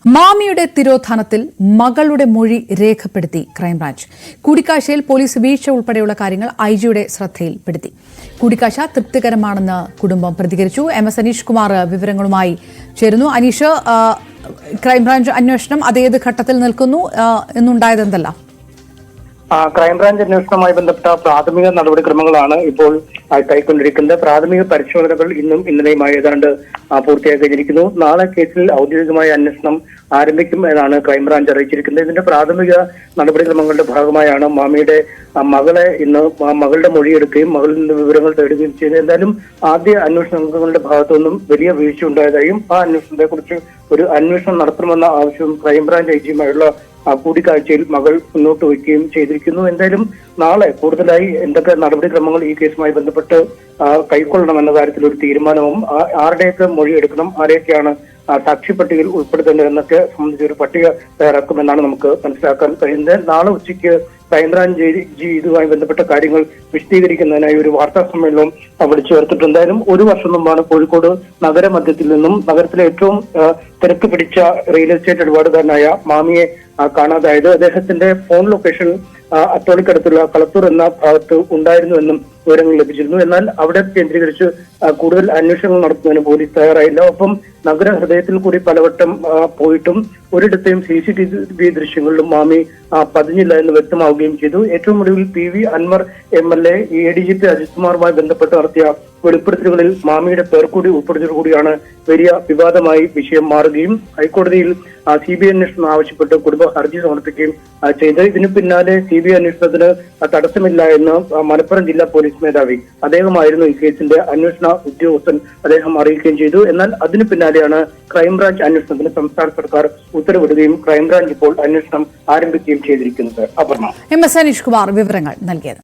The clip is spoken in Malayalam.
മാമിയുടെ തിരോധാനത്തിൽ മകളുടെ മൊഴി രേഖപ്പെടുത്തി ക്രൈംബ്രാഞ്ച്. കൂടിക്കാഴ്ചയിൽ പോലീസ് വീഴ്ച ഉൾപ്പെടെയുള്ള കാര്യങ്ങൾ ഐജിയുടെ ശ്രദ്ധയിൽപ്പെടുത്തി. കൂടിക്കാഴ്ച തൃപ്തികരമാണെന്ന് കുടുംബം പ്രതികരിച്ചു. MS അനീഷ് കുമാർ വിവരങ്ങളുമായി ചേരുന്നു. അനീഷ്, ക്രൈംബ്രാഞ്ച് അന്വേഷണം അതേത് ഘട്ടത്തിൽ നിൽക്കുന്നു? എന്നുണ്ടായതെന്തല്ല? ക്രൈംബ്രാഞ്ച് അന്വേഷണവുമായി ബന്ധപ്പെട്ട പ്രാഥമിക നടപടിക്രമങ്ങളാണ് ഇപ്പോൾ കൈക്കൊണ്ടിരിക്കുന്നത്. പ്രാഥമിക പരിശോധനകൾ ഇന്നും ഇന്നലെയുമായി ഏതാണ്ട് പൂർത്തിയാക്കി കഴിഞ്ഞിരിക്കുന്നു. നാളെ കേസിൽ ഔദ്യോഗികമായ അന്വേഷണം ആരംഭിക്കും എന്നാണ് ക്രൈംബ്രാഞ്ച് അറിയിച്ചിരിക്കുന്നത്. ഇതിന്റെ പ്രാഥമിക നടപടിക്രമങ്ങളുടെ ഭാഗമായാണ് മാമിയുടെ മകളെ ഇന്ന് മകളുടെ മൊഴിയെടുക്കുകയും മകളിൽ നിന്ന് വിവരങ്ങൾ തേടുകയും ചെയ്തത്. എന്തായാലും ആദ്യ അന്വേഷണ സംഘങ്ങളുടെ ഭാഗത്തുനിന്നും വലിയ വീഴ്ച ഉണ്ടായതായും ആ അന്വേഷണത്തെക്കുറിച്ച് ഒരു അന്വേഷണം നടത്തണമെന്ന ആവശ്യവും ക്രൈംബ്രാഞ്ച് ഐജിയുമായുള്ള കൂടിക്കാഴ്ചയിൽ മകൾ മുന്നോട്ട് വയ്ക്കുകയും ചെയ്തിരിക്കുന്നു. എന്തായാലും നാളെ കൂടുതലായി എന്തൊക്കെ നടപടിക്രമങ്ങൾ ഈ കേസുമായി ബന്ധപ്പെട്ട് കൈക്കൊള്ളണമെന്ന കാര്യത്തിൽ ഒരു തീരുമാനവും ആരുടെയൊക്കെ മൊഴിയെടുക്കണം, ആരെയൊക്കെയാണ് സാക്ഷിപ്പട്ടികയിൽ ഉൾപ്പെടുത്തേണ്ടതെന്നൊക്കെ സംബന്ധിച്ച് ഒരു പട്ടിക തയ്യാറാക്കുമെന്നാണ് നമുക്ക് മനസ്സിലാക്കാൻ കഴിയുന്നത്. നാളെ ഉച്ചയ്ക്ക് ക്രൈംബ്രാഞ്ച് ഇതുമായി ബന്ധപ്പെട്ട കാര്യങ്ങൾ വിശദീകരിക്കുന്നതിനായി ഒരു വാർത്താ സമ്മേളനവും വിളിച്ചു ചേർത്തിട്ടുണ്ട്. എന്തായാലും ഒരു വർഷം മുമ്പാണ് കോഴിക്കോട് നഗരമധ്യത്തിൽ നിന്നും നഗരത്തിലെ ഏറ്റവും തിരക്ക് പിടിച്ച റിയൽ എസ്റ്റേറ്റ് ഇടപാടുകാരനായ മാമിയെ കാണാതായത്. അദ്ദേഹത്തിന്റെ ഫോൺ ലൊക്കേഷൻ അത്തോളിക്കടുത്തുള്ള കളത്തൂർ എന്ന ഭാഗത്ത് ഉണ്ടായിരുന്നുവെന്നും വിവരങ്ങൾ ലഭിച്ചിരുന്നു. എന്നാൽ അവിടെ കേന്ദ്രീകരിച്ച് കൂടുതൽ അന്വേഷണങ്ങൾ നടത്തുന്നതിന് പോലീസ് തയ്യാറായില്ല. ഒപ്പം നഗര ഹൃദയത്തിൽ കൂടി പലവട്ടം പോയിട്ടും ഒരിടത്തെയും CCTV ദൃശ്യങ്ങളിലും മാമി പതിഞ്ഞില്ല എന്ന് വ്യക്തമാവുകയും ചെയ്തു. ഏറ്റവും ഒടുവിൽ PV Anwar MLA ADGP Ajith കുമാറുമായി ബന്ധപ്പെട്ട് നടത്തിയ വെളിപ്പെടുത്തലുകളിൽ മാമിയുടെ പേർ കൂടി ഉൾപ്പെടുത്തിയതോടുകൂടിയാണ് വലിയ വിവാദമായി വിഷയം മാറുകയും ഹൈക്കോടതിയിൽ CBI അന്വേഷണം ആവശ്യപ്പെട്ട് കുടുംബം ഹർജി സമർപ്പിക്കുകയും ചെയ്തത്. ഇതിന് പിന്നാലെ CBI അന്വേഷണത്തിന് തടസ്സമില്ല എന്ന് മലപ്പുറം ജില്ലാ പോലീസ് മേധാവി അദ്ദേഹമായിരുന്നു ഈ കേസിന്റെ അന്വേഷണ ഉദ്യോഗസ്ഥൻ, അദ്ദേഹം അറിയിക്കുകയും ചെയ്തു. എന്നാൽ അതിന് പിന്നാലെയാണ് ക്രൈംബ്രാഞ്ച് അന്വേഷണത്തിന് സംസ്ഥാന സർക്കാർ ഉത്തരവിടുകയും ക്രൈംബ്രാഞ്ച് ഇപ്പോൾ അന്വേഷണം ആരംഭിക്കുകയും ചെയ്തിരിക്കുന്നത്. അപർണ, MS അനീഷ് കുമാർ വിവരങ്ങൾ നൽകിയത്.